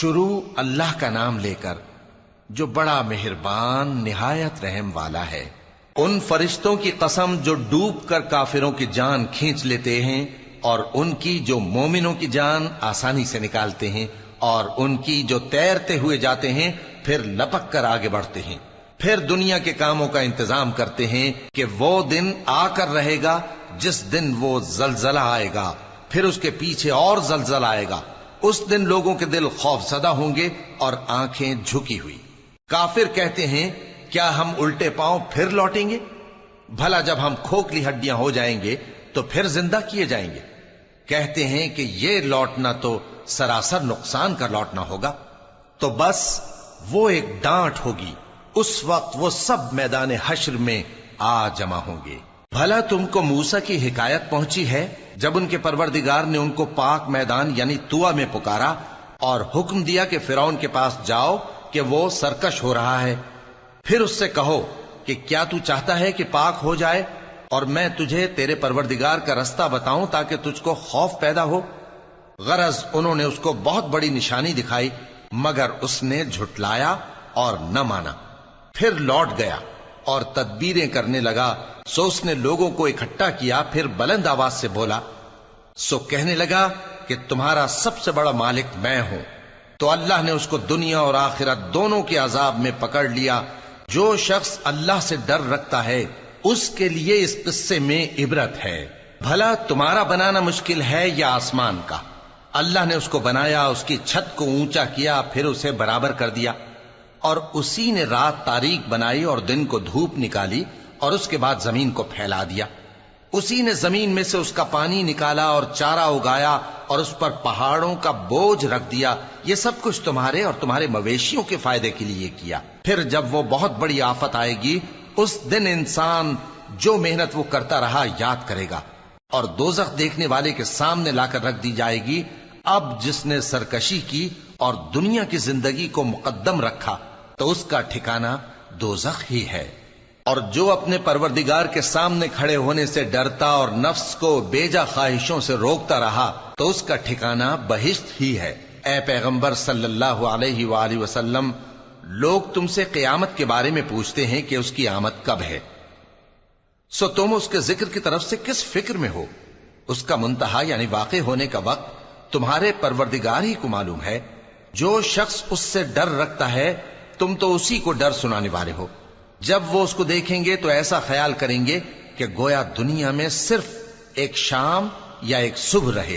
شروع اللہ کا نام لے کر جو بڑا مہربان نہایت رحم والا ہے۔ ان فرشتوں کی قسم جو ڈوب کر کافروں کی جان کھینچ لیتے ہیں، اور ان کی جو مومنوں کی جان آسانی سے نکالتے ہیں، اور ان کی جو تیرتے ہوئے جاتے ہیں پھر لپک کر آگے بڑھتے ہیں۔ پھر دنیا کے کاموں کا انتظام کرتے ہیں کہ وہ دن آ کر رہے گا جس دن وہ زلزلہ آئے گا، پھر اس کے پیچھے اور زلزلہ آئے گا۔ اس دن لوگوں کے دل خوف زدہ ہوں گے اور آنکھیں جھکی ہوئی۔ کافر کہتے ہیں کیا ہم الٹے پاؤں پھر لوٹیں گے؟ بھلا جب ہم کھوکھلی ہڈیاں ہو جائیں گے تو پھر زندہ کیے جائیں گے؟ کہتے ہیں کہ یہ لوٹنا تو سراسر نقصان کا لوٹنا ہوگا۔ تو بس وہ ایک ڈانٹ ہوگی، اس وقت وہ سب میدان حشر میں آ جمع ہوں گے۔ بھلا تم کو موسیٰ کی حکایت پہنچی ہے جب ان کے پروردگار نے ان کو پاک میدان یعنی طویٰ میں پکارا اور حکم دیا کہ فرعون کے پاس جاؤ کہ وہ سرکش ہو رہا ہے، پھر اس سے کہو کہ کیا تو چاہتا ہے کہ پاک ہو جائے اور میں تجھے تیرے پروردگار کا رستہ بتاؤں تاکہ تجھ کو خوف پیدا ہو؟ غرض انہوں نے اس کو بہت بڑی نشانی دکھائی مگر اس نے جھٹلایا اور نہ مانا۔ پھر لوٹ گیا اور تدبیریں کرنے لگا، سو اس نے لوگوں کو اکٹھا کیا، پھر بلند آواز سے بولا، سو کہنے لگا کہ تمہارا سب سے بڑا مالک میں ہوں۔ تو اللہ نے اس کو دنیا اور آخرت دونوں کے عذاب میں پکڑ لیا۔ جو شخص اللہ سے ڈر رکھتا ہے اس کے لیے اس قصے میں عبرت ہے۔ بھلا تمہارا بنانا مشکل ہے یا آسمان کا؟ اللہ نے اس کو بنایا، اس کی چھت کو اونچا کیا، پھر اسے برابر کر دیا، اور اسی نے رات تاریک بنائی اور دن کو دھوپ نکالی، اور اس کے بعد زمین کو پھیلا دیا۔ اسی نے زمین میں سے اس کا پانی نکالا اور چارہ اگایا اور اس پر پہاڑوں کا بوجھ رکھ دیا۔ یہ سب کچھ تمہارے اور تمہارے مویشیوں کے فائدے کے لیے کیا۔ پھر جب وہ بہت بڑی آفت آئے گی اس دن انسان جو محنت وہ کرتا رہا یاد کرے گا، اور دوزخ دیکھنے والے کے سامنے لا کر رکھ دی جائے گی۔ اب جس نے سرکشی کی اور دنیا کی زندگی کو مقدم رکھا تو اس کا ٹھکانہ دوزخ ہی ہے۔ اور جو اپنے پروردگار کے سامنے کھڑے ہونے سے ڈرتا اور نفس کو بیجا خواہشوں سے روکتا رہا تو اس کا ٹھکانہ بہشت ہی ہے۔ اے پیغمبر صلی اللہ علیہ وآلہ وسلم، لوگ تم سے قیامت کے بارے میں پوچھتے ہیں کہ اس کی آمد کب ہے، سو تم اس کے ذکر کی طرف سے کس فکر میں ہو؟ اس کا منتہا یعنی واقع ہونے کا وقت تمہارے پروردگار ہی کو معلوم ہے۔ جو شخص اس سے ڈر رکھتا ہے تم تو اسی کو ڈر سنانے والے ہو۔ جب وہ اس کو دیکھیں گے تو ایسا خیال کریں گے کہ گویا دنیا میں صرف ایک شام یا ایک صبح رہے۔